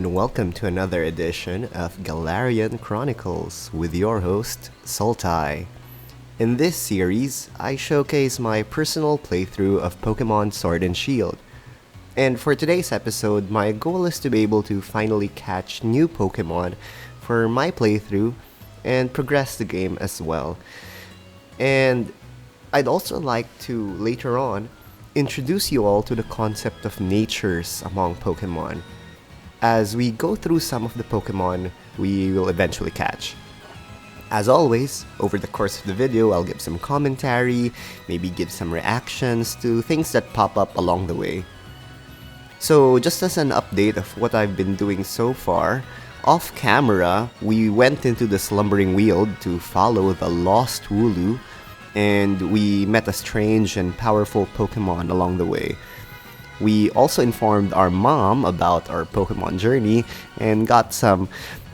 And welcome to another edition of Galarian Chronicles with your host, Sultai. In this series, I showcase my personal playthrough of Pokemon Sword and Shield. And for today's episode, my goal is to be able to finally catch new Pokemon for my playthrough and progress the game as well. And I'd also like to, later on, introduce you all to the concept of natures among Pokemon, as we go through some of the Pokemon we will eventually catch. As always, over the course of the video, I'll give some commentary, maybe give some reactions to things that pop up along the way. So just as an update of what I've been doing so far, off camera, we went into the Slumbering Weald to follow the Lost Wooloo, and we met a strange and powerful Pokemon along the way. We also informed our mom about our Pokemon journey and got some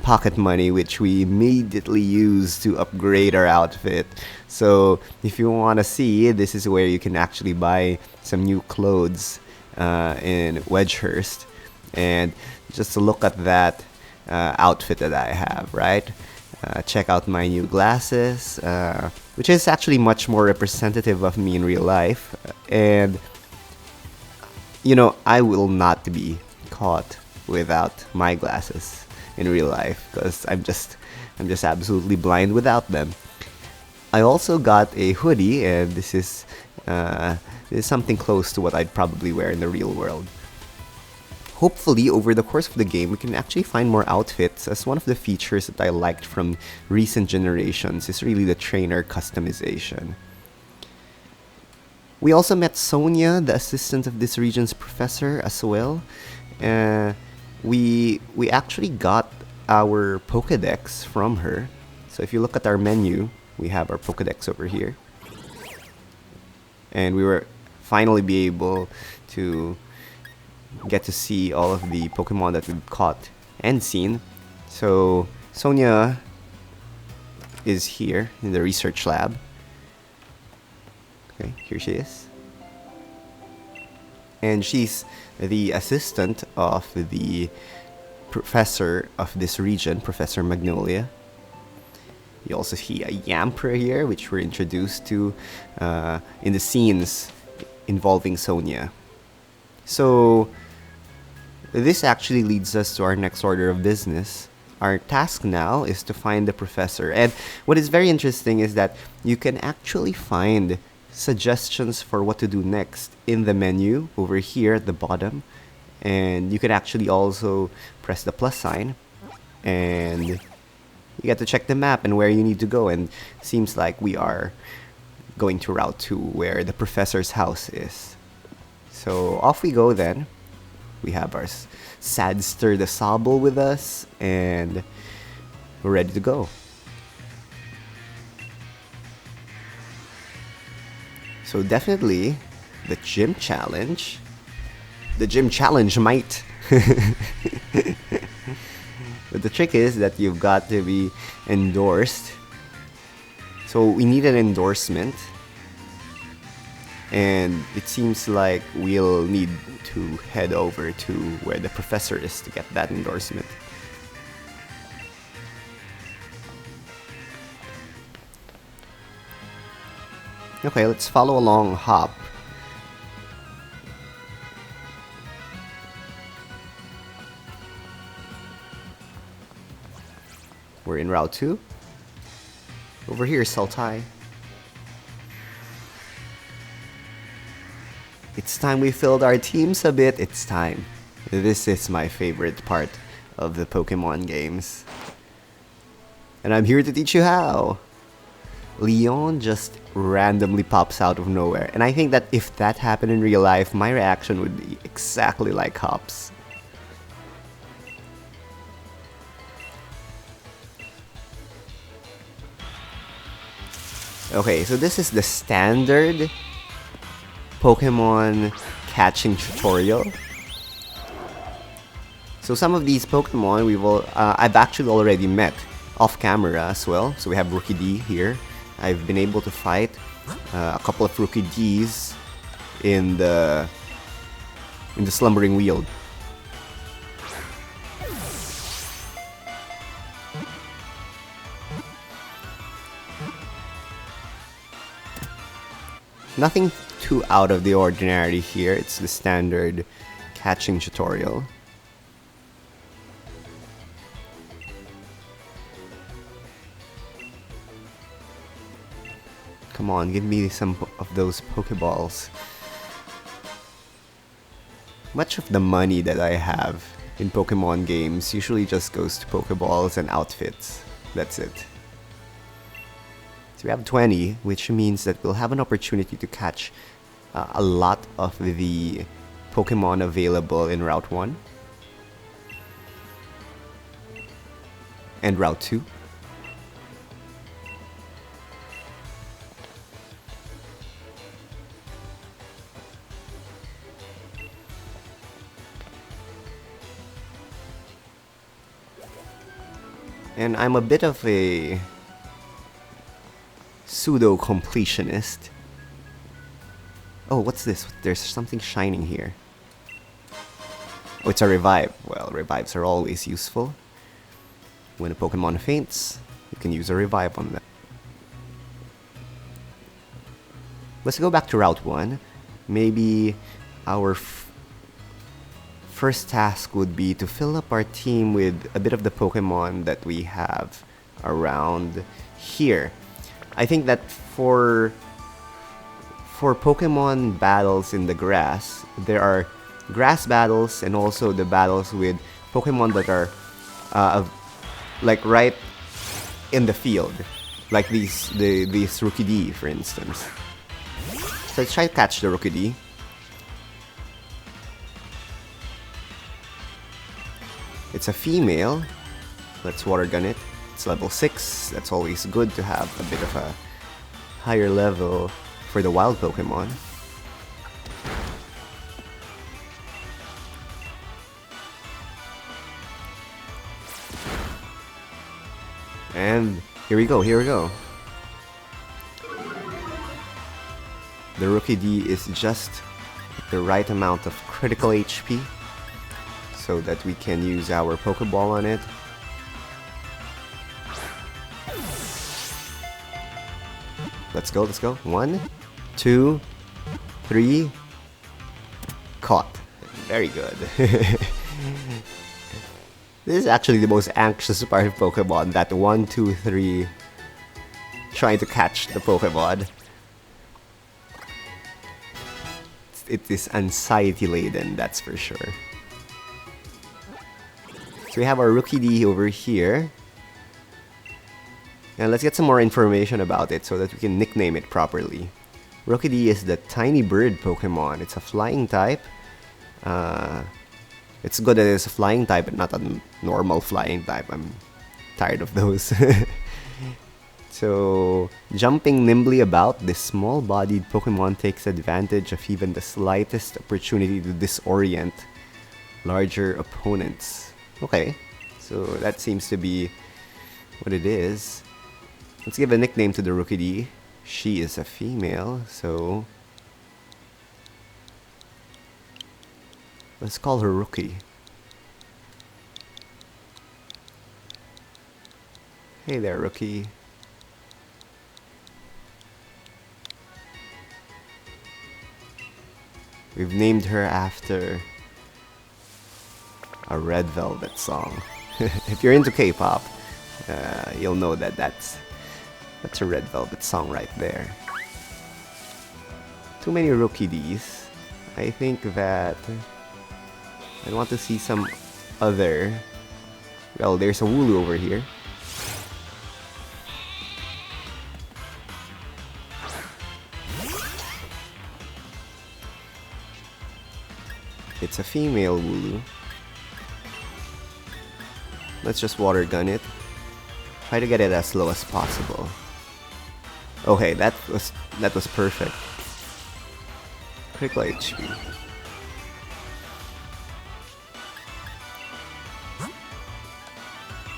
pocket money, which we immediately used to upgrade our outfit. So if you want to see, this is where you can actually buy some new clothes in Wedgehurst. And just to look at that outfit that I have, right? Check out my new glasses, which is actually much more representative of me in real life. And you know, I will not be caught without my glasses in real life because I'm just absolutely blind without them. I also got a hoodie, and this is something close to what I'd probably wear in the real world. Hopefully, over the course of the game, we can actually find more outfits, as one of the features that I liked from recent generations is really the trainer customization. We also met Sonia, the assistant of this region's professor, as well. We actually got our Pokedex from her. So if you look at our menu, we have our Pokedex over here. And we were finally be able to get to see all of the Pokemon that we've caught and seen. So Sonia is here in the research lab. Okay, here she is. And she's the assistant of the professor of this region, Professor Magnolia. You also see a Yamper here, which we're introduced to in the scenes involving Sonia. So this actually leads us to our next order of business. Our task now is to find the professor. And what is very interesting is that you can actually find suggestions for what to do next in the menu over here at the bottom, and you can actually also press the plus sign and you get to check the map and where you need to go. And seems like we are going to Route 2, where the professor's house is. So off we go then. We have our Sadster the Sobble with us, and we're ready to go. So definitely the gym challenge might. But the trick is that you've got to be endorsed. So we need an endorsement, and it seems like we'll need to head over to where the professor is to get that endorsement. Okay, let's follow along Hop. We're in Route 2. Over here, Sultai. It's time we filled our teams a bit. It's time. This is my favorite part of the Pokemon games. And I'm here to teach you how. Leon just randomly pops out of nowhere. And I think that if that happened in real life, my reaction would be exactly like Hop's. Okay, so this is the standard Pokemon catching tutorial. So some of these Pokemon I've actually already met off camera as well. So we have Rookie D here. I've been able to fight a couple of Rookie Ds in the Slumbering Weald. Nothing too out of the ordinary here. It's the standard catching tutorial. Come on, give me some of those Pokeballs. Much of the money that I have in Pokemon games usually just goes to Pokeballs and outfits. That's it. So we have 20, which means that we'll have an opportunity to catch a lot of the Pokemon available in Route 1 and Route 2. And I'm a bit of a pseudo-completionist. Oh, what's this? There's something shining here. Oh, it's a revive. Well, revives are always useful. When a Pokemon faints, you can use a revive on them. Let's go back to Route 1. Maybe our first task would be to fill up our team with a bit of the Pokemon that we have around here. I think that for Pokemon battles in the grass, there are grass battles and also the battles with Pokemon that are like right in the field, like these Rookidee, for instance. So let's try to catch the Rookidee. It's a female. Let's water gun it. It's level 6. That's always good to have a bit of a higher level for the wild Pokemon. And here we go, here we go. The Rookidee is just the right amount of critical HP so that we can use our Pokeball on it. Let's go, let's go. 1, 2, 3. Caught. Very good. This is actually the most anxious part of Pokemon, that 1, 2, 3 trying to catch the Pokemon. It is anxiety laden, that's for sure. So we have our Rookidee over here. And let's get some more information about it so that we can nickname it properly. Rookidee is the tiny bird Pokemon. It's a flying type. It's good that it's a flying type, but not a normal flying type. I'm tired of those. So, jumping nimbly about, this small-bodied Pokemon takes advantage of even the slightest opportunity to disorient larger opponents. Okay, so that seems to be what it is. Let's give a nickname to the Rookidee. She is a female, so let's call her Rookie. Hey there, Rookie. We've named her after a Red Velvet song. If you're into K-pop, you'll know that that's a Red Velvet song right there. Too many Rookidees. I think that I want to see some other. Well, there's a Wooloo over here. It's a female Wooloo. Let's just water gun it. Try to get it as low as possible. Okay, that was perfect. Critical HP.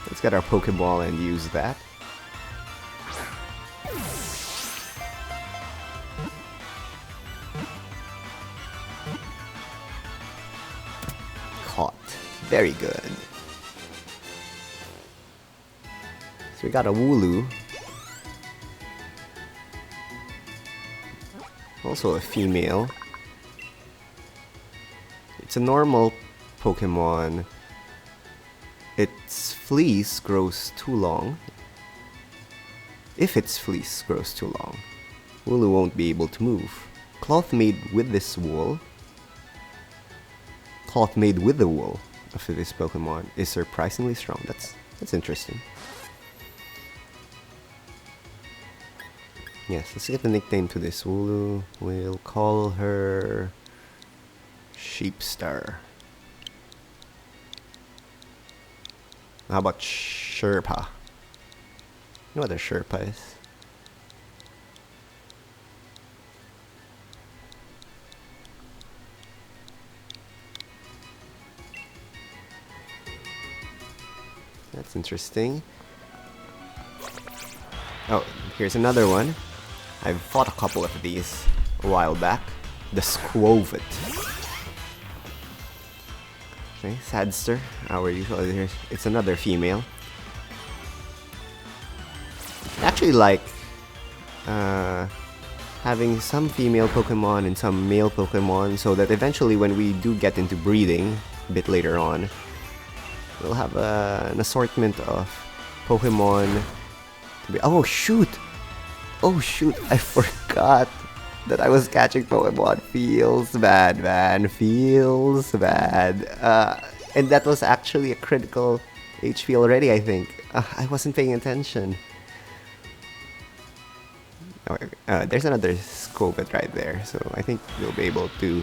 Let's get our Pokeball and use that. Caught. Very good. So we got a Wooloo. Also a female. It's a normal Pokemon. Its fleece grows too long. If its fleece grows too long, Wooloo won't be able to move. Cloth made with this wool. Cloth made with the wool of this Pokemon is surprisingly strong. That's interesting. Yes, let's get the nickname to this Wooloo. We'll call her Sheepstar. How about Sherpa? You know what a Sherpa is? That's interesting. Oh, here's another one. I've fought a couple of these a while back. The Squovit. Okay, Sadster. How are you? Oh, it's another female. I actually like having some female Pokemon and some male Pokemon, so that eventually when we do get into breeding a bit later on, we'll have an assortment of Pokemon to be. Oh shoot! Oh shoot! I forgot that I was catching Pokemon. Feels bad, man. Feels bad. And that was actually a critical HP already, I think. I wasn't paying attention. Oh, there's another Squovit right there, so I think we'll be able to.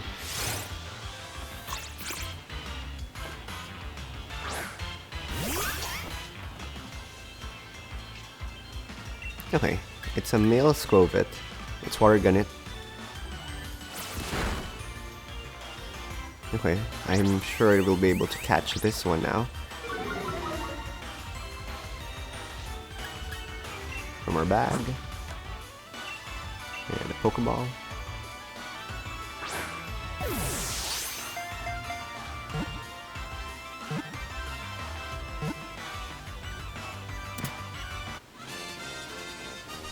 Okay, it's a male Squovit. It's Water Gunit. Okay, I'm sure we'll be able to catch this one now. From our bag. And a Pokeball.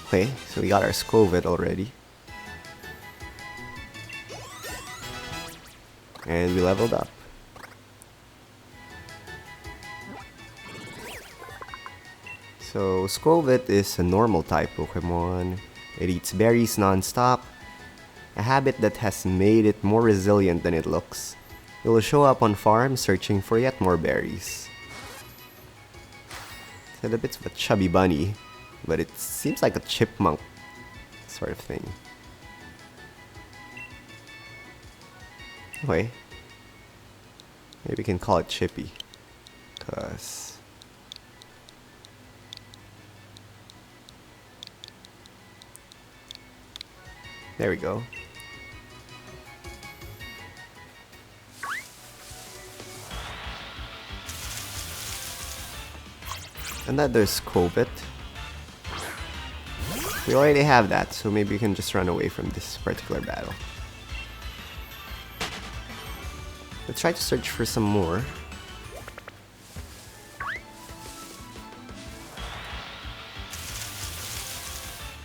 Okay, so we got our Squovit already. And we leveled up. So Squovit is a normal type Pokemon. It eats berries non-stop, a habit that has made it more resilient than it looks. It will show up on farms searching for yet more berries. It's a bit of a chubby bunny, but it seems like a chipmunk sort of thing. Anyway, maybe we can call it Chippy, cause there we go. Another Squovit. We already have that, so maybe we can just run away from this particular battle. Let's try to search for some more.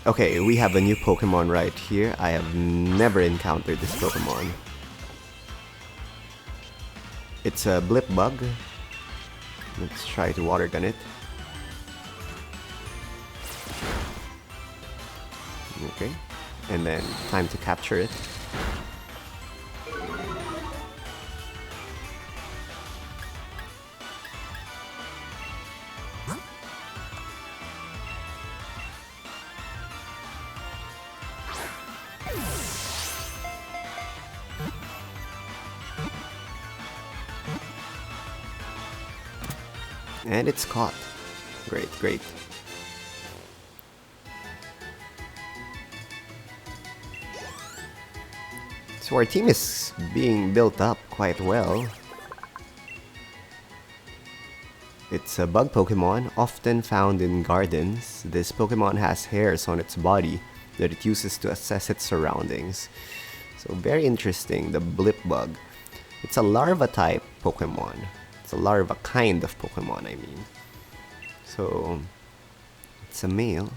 Okay, we have a new Pokemon right here. I have never encountered this Pokemon. It's a Blipbug. Let's try to Water Gun it. Okay, and then time to capture it. And it's caught. Great, great. So our team is being built up quite well. It's a bug Pokemon, often found in gardens. This Pokemon has hairs on its body that it uses to assess its surroundings. So very interesting, the Blipbug. It's a larva type Pokemon. It's a larva kind of Pokemon, I mean. So it's a male.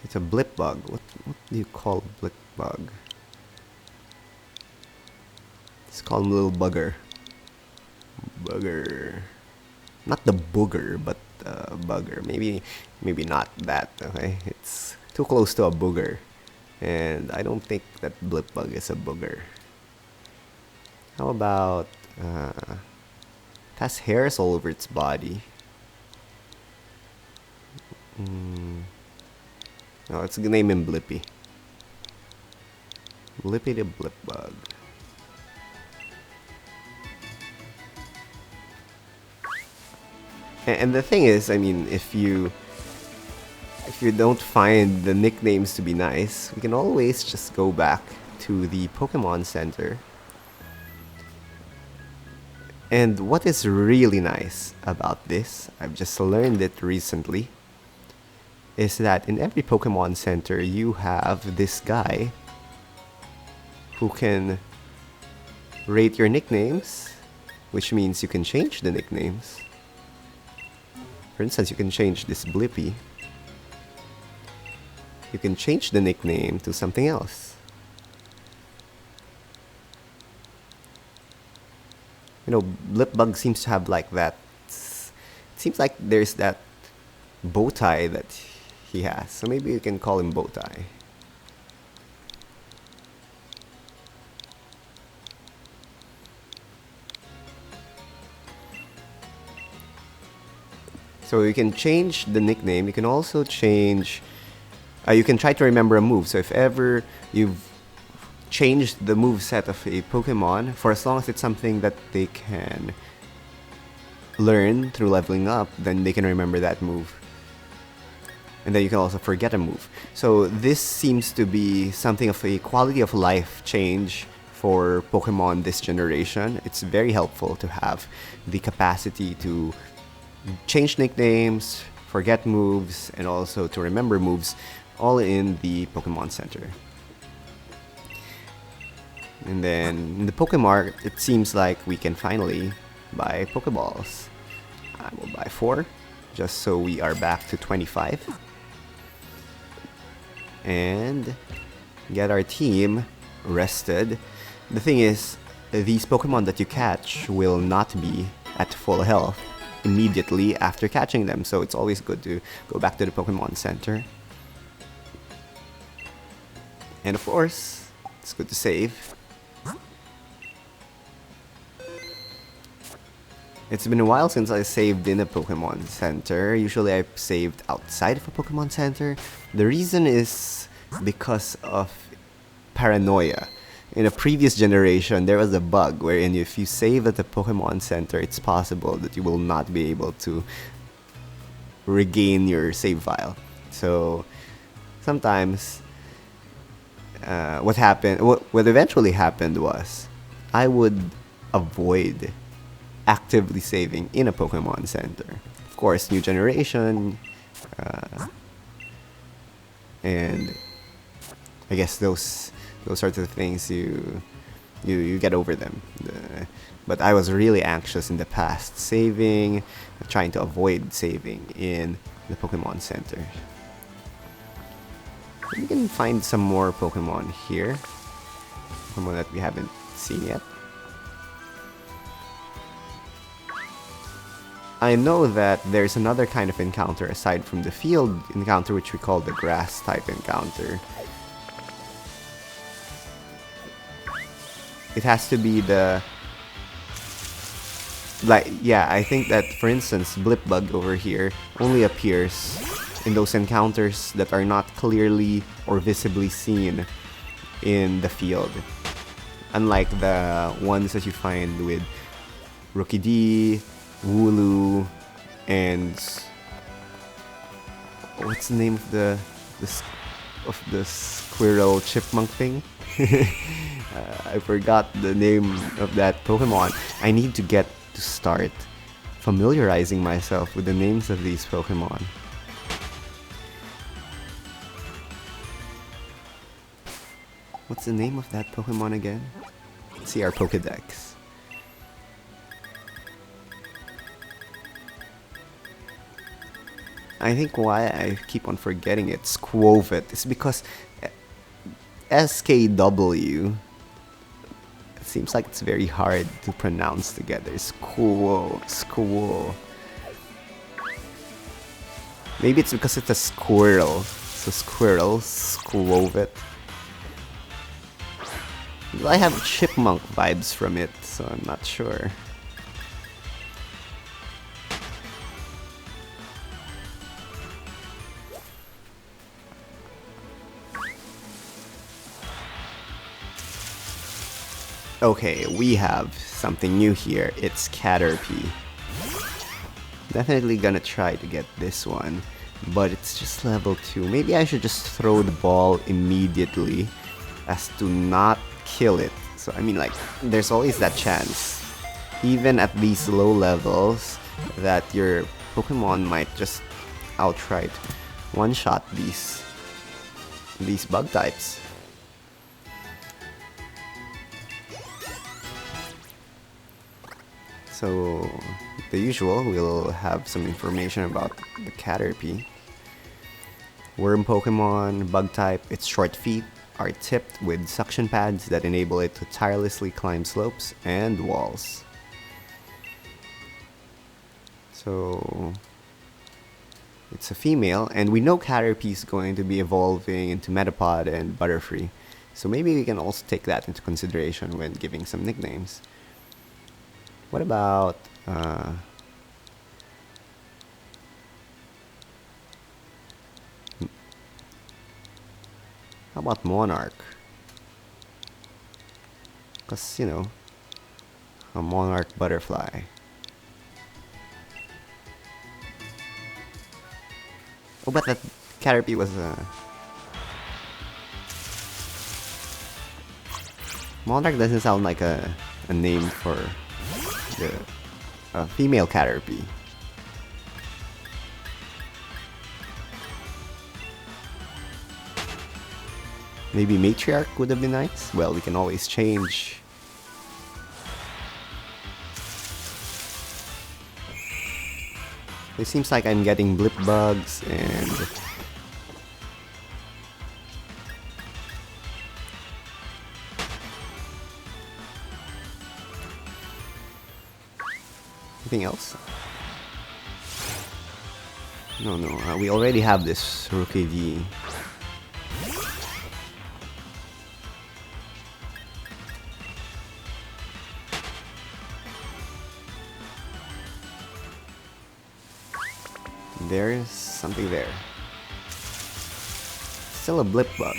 It's a blip bug. What do you call blip bug? Let's call him little bugger. Bugger. Not the booger, but bugger. Maybe not that, okay? It's too close to a booger. And I don't think that blip bug is a booger. How about it has hairs all over its body. No, let's name him Blippi. Blippi the blip bug. And the thing is, I mean, if you don't find the nicknames to be nice, we can always just go back to the Pokemon Center. And what is really nice about this, I've just learned it recently, is that in every Pokemon Center you have this guy who can rate your nicknames, which means you can change the nicknames. For instance, you can change this Blippi. You can change the nickname to something else. You know, Blipbug seems to have like that. It seems like there's that bow tie that he has. So maybe you can call him Bowtie. So you can change the nickname. You can also change... you can try to remember a move. So if ever you've changed the move set of a Pokemon, for as long as it's something that they can learn through leveling up, then they can remember that move. And then you can also forget a move. So this seems to be something of a quality of life change for Pokemon this generation. It's very helpful to have the capacity to change nicknames, forget moves, and also to remember moves, all in the Pokemon Center. And then in the Pokemart, it seems like we can finally buy Pokeballs. I will buy 4, just so we are back to 25. And get our team rested. The thing is, these Pokemon that you catch will not be at full health immediately after catching them, so it's always good to go back to the Pokemon Center. And of course, it's good to save. It's been a while since I saved in a Pokemon Center. Usually I've saved outside of a Pokemon Center. The reason is because of paranoia. In a previous generation, there was a bug wherein if you save at the Pokemon Center, it's possible that you will not be able to regain your save file. So sometimes what eventually happened was I would avoid actively saving in a Pokemon Center. Of course, new generation, and I guess those sorts of things you get over them. But I was really anxious in the past, trying to avoid saving in the Pokemon Center. We can find some more Pokemon here, Pokemon that we haven't seen yet. I know that there's another kind of encounter aside from the field encounter, which we call the grass type encounter. It has to be I think that, for instance, Blipbug over here only appears in those encounters that are not clearly or visibly seen in the field. Unlike the ones that you find with Rookidee, Wooloo, and what's the name of the squirrel chipmunk thing? I forgot the name of that Pokemon. I need to start familiarizing myself with the names of these Pokemon. What's the name of that Pokemon again? Let's see our Pokedex. I think why I keep on forgetting it, Squovit, is because SKW, it seems like it's very hard to pronounce together. Squo. Maybe it's because it's a squirrel. So squirrel, Squovit. I have chipmunk vibes from it, so I'm not sure. Okay, we have something new here. It's Caterpie. Definitely gonna try to get this one, but it's just level 2. Maybe I should just throw the ball immediately as to not kill it. So I mean, like, there's always that chance, even at these low levels, that your Pokemon might just outright one-shot these bug types. So, the usual, we'll have some information about the Caterpie. Worm Pokemon, bug type, its short feet are tipped with suction pads that enable it to tirelessly climb slopes and walls. So, it's a female, and we know Caterpie is going to be evolving into Metapod and Butterfree. So maybe we can also take that into consideration when giving some nicknames. What about how about Monarch? Because, you know, a Monarch butterfly. Oh, but that Caterpie was a... Monarch doesn't sound like a name for the female Caterpie. Maybe Matriarch would have been nice? Well, we can always change. It seems like I'm getting blip bugs and... Anything else? No, we already have this Rookie. There's something there. Still a blip bug.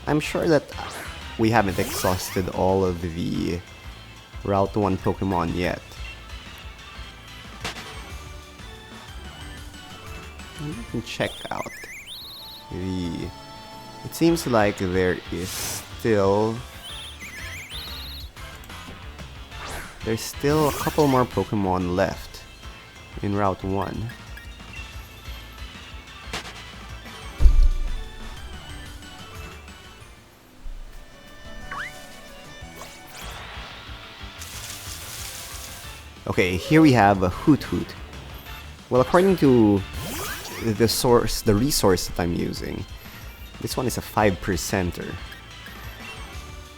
I'm sure that we haven't exhausted all of the Route 1 Pokemon yet. You can check out the... It seems like there is still... There's still a couple more Pokemon left in Route 1. Okay, here we have a Hoot. Well, according to the resource that I'm using, this one is a 5%er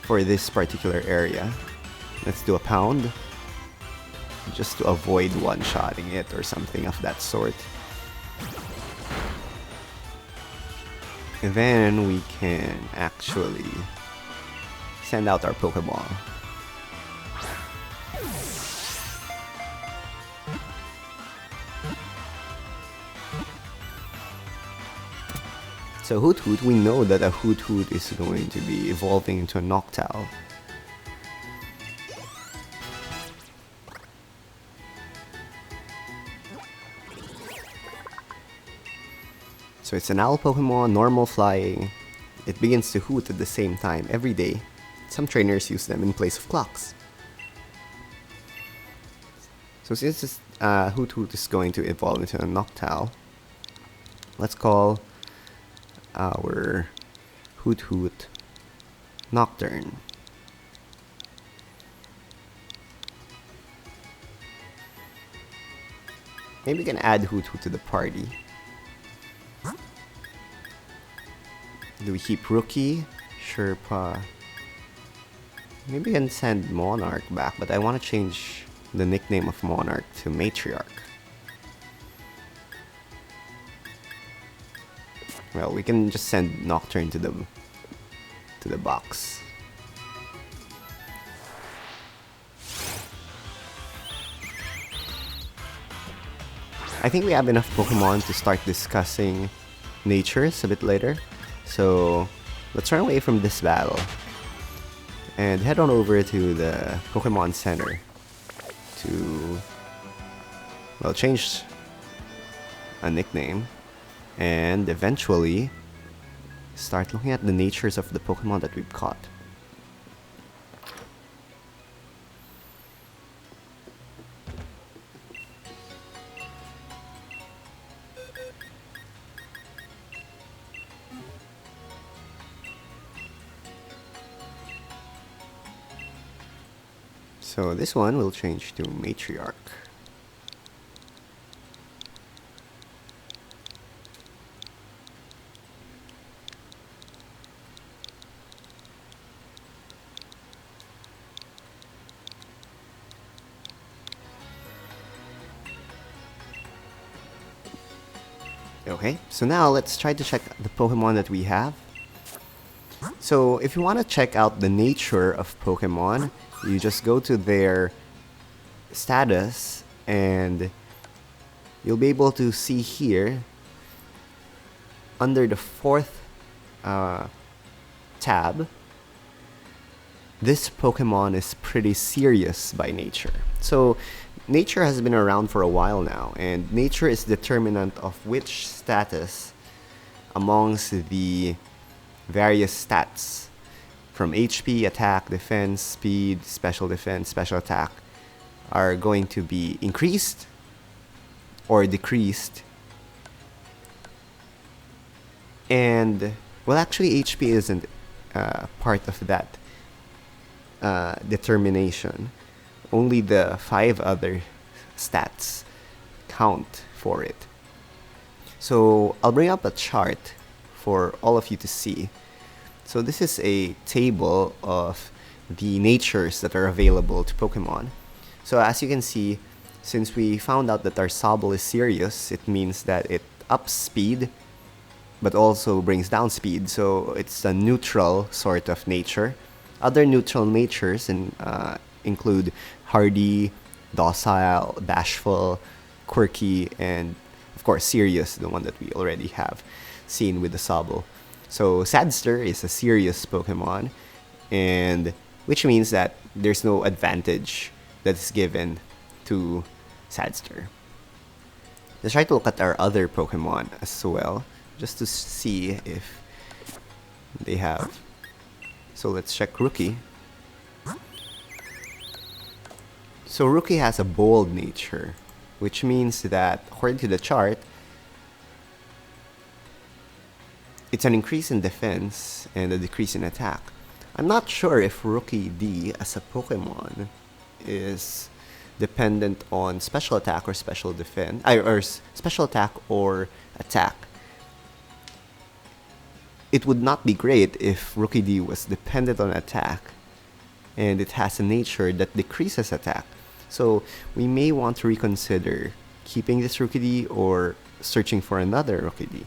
for this particular area. Let's do a pound, just to avoid one-shotting it or something of that sort. And then we can actually send out our Pokeball. So Hoot, we know that a Hoot is going to be evolving into a Noctowl. So it's an owl Pokemon, normal flying. It begins to hoot at the same time every day. Some trainers use them in place of clocks. So since this Hoot is going to evolve into a Noctowl, let's call our Hoot Nocturne. Maybe we can add Hoot to the party. Do we keep Rookie? Sherpa. Maybe we can send Monarch back, but I want to change the nickname of Monarch to Matriarch. Well, we can just send Nocturne to the box. I think we have enough Pokemon to start discussing natures a bit later. So let's run away from this battle and head on over to the Pokemon Center to, well, change a nickname and eventually start looking at the natures of the Pokemon that we've caught. So this one will change to Matriarch. Okay, so now let's try to check the Pokemon that we have. So if you want to check out the nature of Pokemon, you just go to their status and you'll be able to see here under the fourth tab, this Pokemon is pretty serious by nature. So nature has been around for a while now, and nature is determinant of which status amongst the various stats from HP, attack, defense, speed, special defense, special attack are going to be increased or decreased. And, well, actually HP isn't part of that determination. Only the 5 other stats count for it. So I'll bring up a chart for all of you to see. So this is a table of the natures that are available to Pokemon. So as you can see, since we found out that our Sobble is serious, it means that it ups speed but also brings down speed. So it's a neutral sort of nature. Other neutral natures include hardy, docile, bashful, quirky, and of course serious, the one that we already have seen with the Sobble. So Sadster is a serious Pokemon, and which means that there's no advantage that is given to Sadster. Let's try to look at our other Pokemon as well, just to see if they have. So let's check Rookie. So Rookie has a bold nature, which means that according to the chart, it's an increase in defense and a decrease in attack. I'm not sure if Rookie D as a Pokemon is dependent on special attack or special defense, or special attack or attack. It would not be great if Rookie D was dependent on attack and it has a nature that decreases attack. So we may want to reconsider keeping this Rookie D or searching for another Rookie D.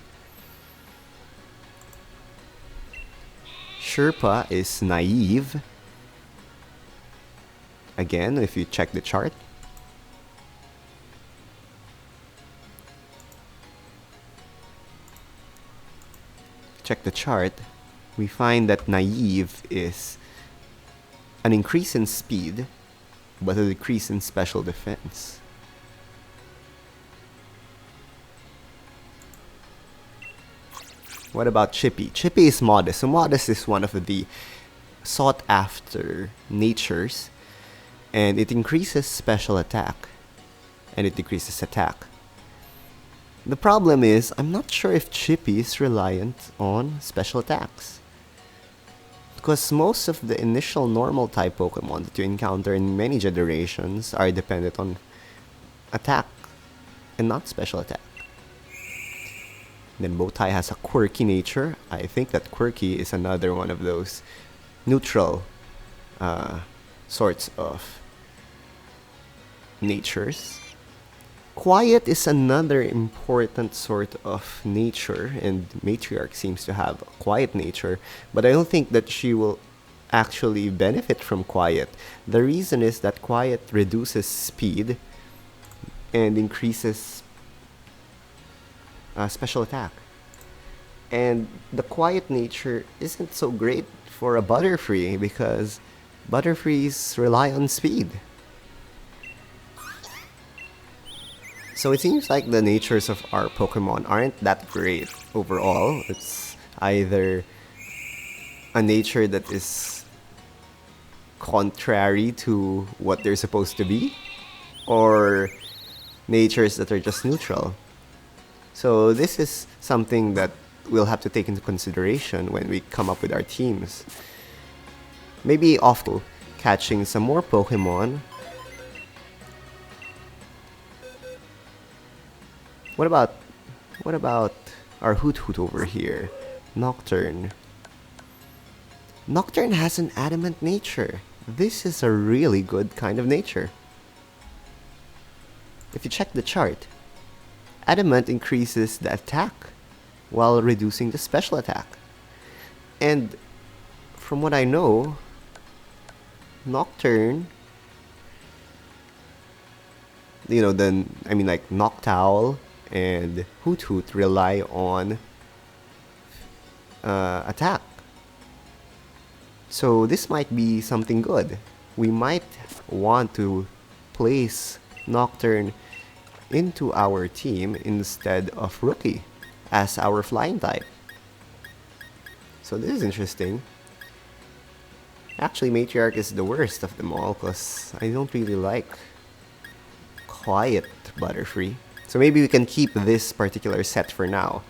Sherpa is naive. Again, if you check the chart. Check the chart, we find that naive is an increase in speed, but a decrease in special defense. What about Chippy? Chippy is modest. So modest is one of the sought after natures, and it increases special attack and it decreases attack. The problem is, I'm not sure if Chippy is reliant on special attacks, because most of the initial normal type Pokemon that you encounter in many generations are dependent on attack. and not special attack. Then Bowtie has a quirky nature. I think that quirky is another one of those neutral sorts of natures. Quiet is another important sort of nature, and Matriarch seems to have a quiet nature, but I don't think that she will actually benefit from quiet. The reason is that quiet reduces speed and increases special attack. And the quiet nature isn't so great for a Butterfree because Butterfrees rely on speed. So it seems like the natures of our Pokemon aren't that great overall. It's either a nature that is contrary to what they're supposed to be, or natures that are just neutral. So this is something that we'll have to take into consideration when we come up with our teams. Maybe off to catching some more Pokemon. What about our Hoot over here? Nocturne. Nocturne has an adamant nature. This is a really good kind of nature. If you check the chart, adamant increases the attack while reducing the special attack. And from what I know, Nocturne, Noctowl and Hoot rely on attack. So this might be something good. We might want to place Nocturne into our team instead of Rookie as our flying type. So this is interesting. Actually, Matriarch is the worst of them all because I don't really like quiet Butterfree. So maybe we can keep this particular set for now.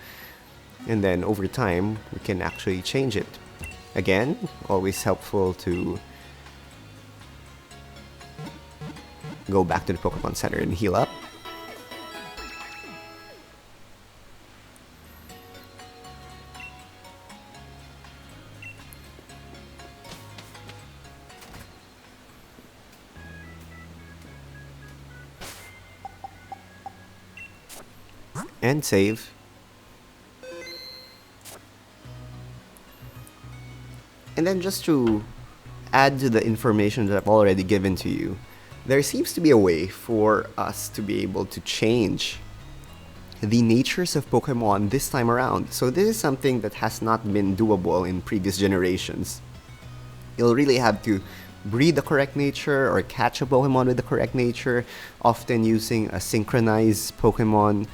And then over time, we can actually change it. Again, always helpful to go back to the Pokemon Center and heal up. And save. And then just to add to the information that I've already given to you, there seems to be a way for us to be able to change the natures of Pokemon this time around. So this is something that has not been doable in previous generations. You'll really have to breed the correct nature or catch a Pokemon with the correct nature, often using a synchronized Pokemon.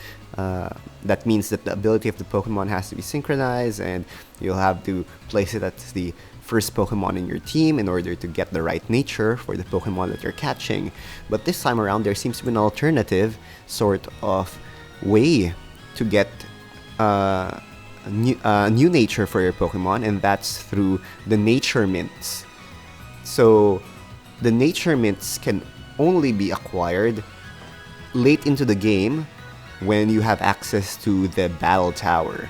That means that the ability of the Pokemon has to be synchronized, and you'll have to place it as the first Pokemon in your team in order to get the right nature for the Pokemon that you're catching. But this time around, there seems to be an alternative sort of way to get a new nature for your Pokemon, and that's through the Nature Mints. So the Nature Mints can only be acquired late into the game when you have access to the Battle Tower.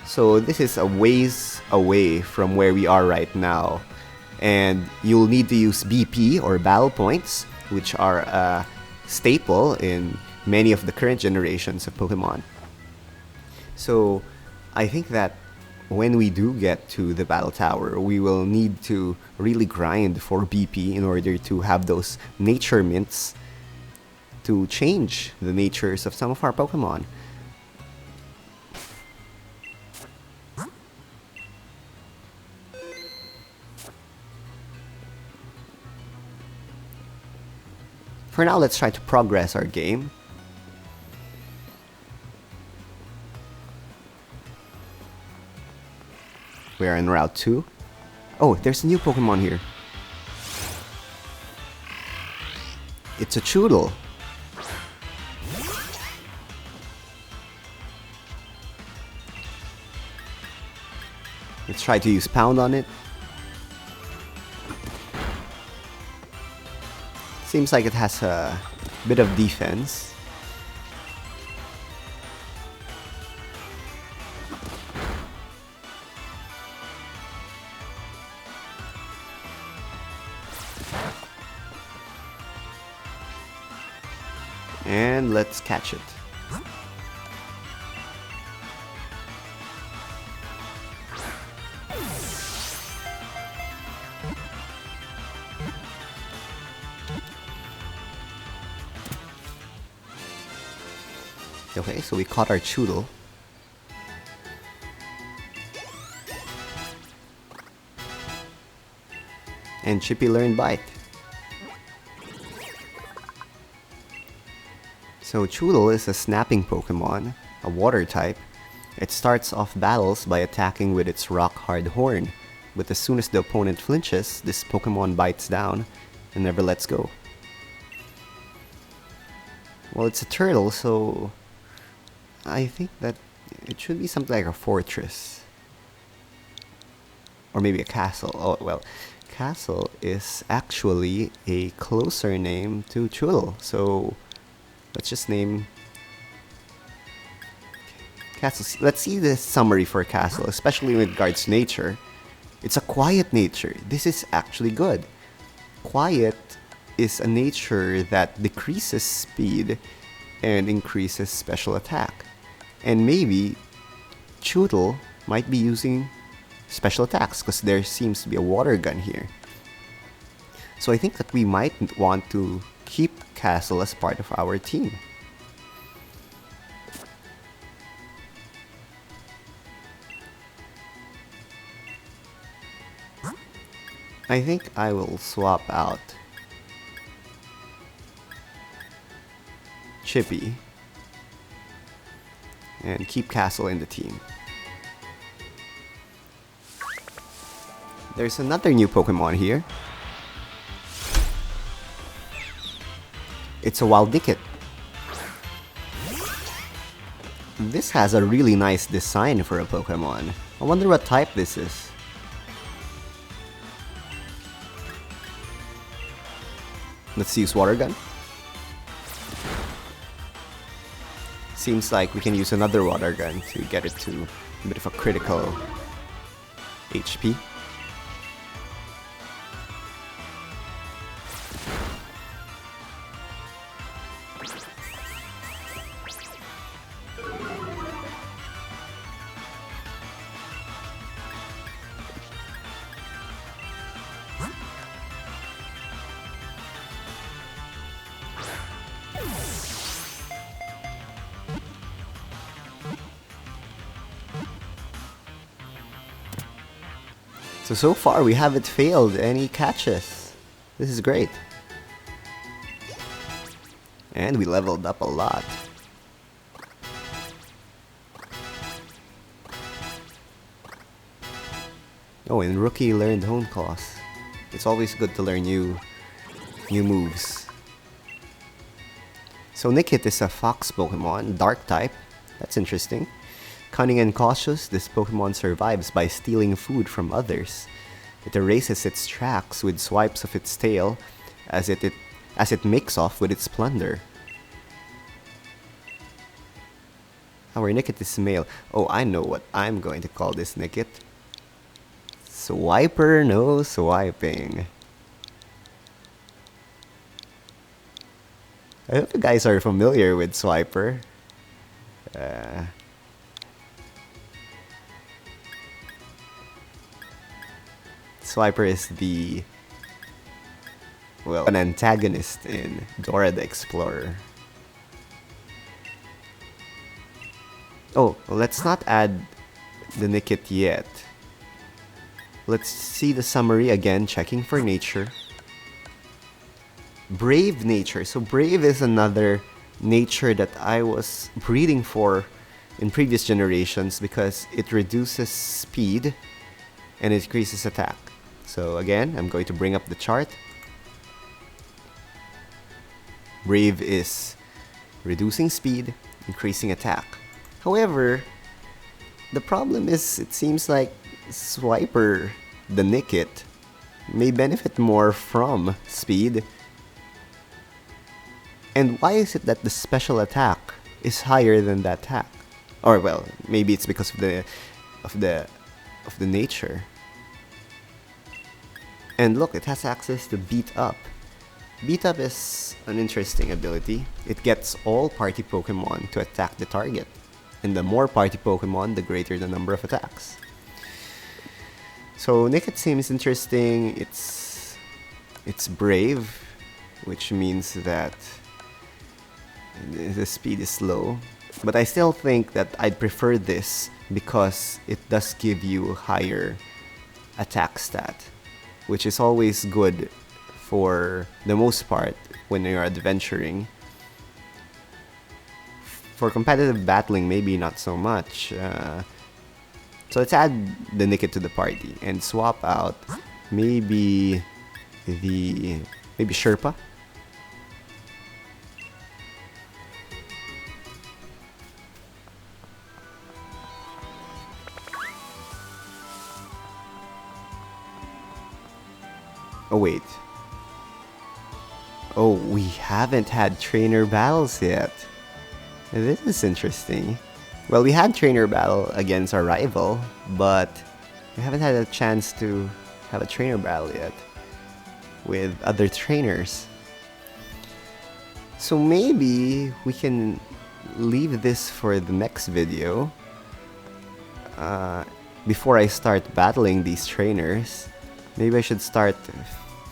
So this is a ways away from where we are right now, and you'll need to use BP or Battle Points, which are a staple in many of the current generations of Pokemon. So I think that when we do get to the Battle Tower, we will need to really grind for BP in order to have those Nature Mints to change the natures of some of our Pokemon. For now, let's try to progress our game. We are in Route 2. Oh, there's a new Pokemon here. It's a Choodle. Let's try to use Pound on it. Seems like it has a bit of defense. And let's catch it. Okay, so we caught our Choodle. And Chippy learned Bite. So Choodle is a snapping Pokemon, a water type. It starts off battles by attacking with its rock-hard horn, but as soon as the opponent flinches, this Pokemon bites down and never lets go. Well, it's a turtle, so I think that it should be something like a fortress. Or maybe a castle. Oh, well, castle is actually a closer name to Choodle, so let's just name Castle. Let's see the summary for Castle, especially with regards to nature. It's a quiet nature. This is actually good. Quiet is a nature that decreases speed and increases special attack. And maybe Choodle might be using special attacks because there seems to be a water gun here. So I think that we might want to keep Castle as part of our team. I think I will swap out Chippy and keep Castle in the team. There's another new Pokemon here. It's a wild Nickit. This has a really nice design for a Pokemon. I wonder what type this is. Let's use Water Gun. Seems like we can use another Water Gun to get it to a bit of a critical HP. So far we haven't failed any catches. This is great. And we leveled up a lot. Oh, and Rookie learned Hone Claws. It's always good to learn new moves. So Nickit is a fox Pokemon, dark type. That's interesting. Cunning and cautious, this Pokemon survives by stealing food from others. It erases its tracks with swipes of its tail as it makes off with its plunder. Our Nickit is male. Oh, I know what I'm going to call this Nickit. Swiper no swiping. I hope you guys are familiar with Swiper. Swiper is an antagonist in Dora the Explorer. Oh, let's not add the Nickit yet. Let's see the summary again, checking for nature. Brave nature. So Brave is another nature that I was breeding for in previous generations because it reduces speed and increases attack. So again, I'm going to bring up the chart. Brave is reducing speed, increasing attack. However, the problem is it seems like Swiper, the Nickit, may benefit more from speed. And why is it that the special attack is higher than the attack? Or well, maybe it's because of the nature. And look, it has access to beat up. Beat Up is an interesting ability. It gets all party Pokemon to attack the target, and the more party Pokemon, the greater the number of attacks. So Nickit seems interesting. It's brave, which means that the speed is low. But I still think that I'd prefer this because it does give you higher attack stat, which is always good for the most part when you're adventuring. For competitive battling, maybe not so much. So let's add the Nickit to the party and swap out maybe Sherpa. Oh wait. Oh, we haven't had trainer battles yet. This is interesting. Well, we had trainer battle against our rival, but we haven't had a chance to have a trainer battle yet with other trainers. So maybe we can leave this for the next video. Before I start battling these trainers, maybe I should start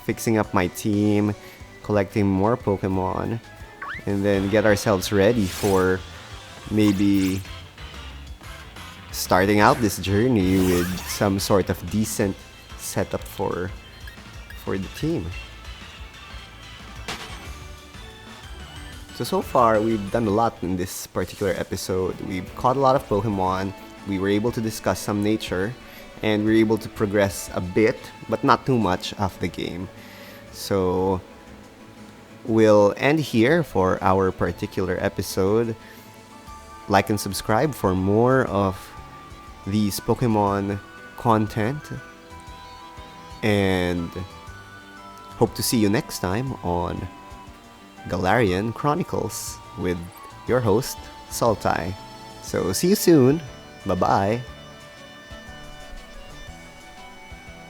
fixing up my team, collecting more Pokemon, and then get ourselves ready for maybe starting out this journey with some sort of decent setup for the team. So far we've done a lot in this particular episode. We've caught a lot of Pokemon, we were able to discuss some nature, and we were able to progress a bit, but not too much, of the game. So we'll end here for our particular episode. Like and subscribe for more of these Pokemon content, and hope to see you next time on Galarian Chronicles with your host, Sultai. So see you soon. Bye-bye.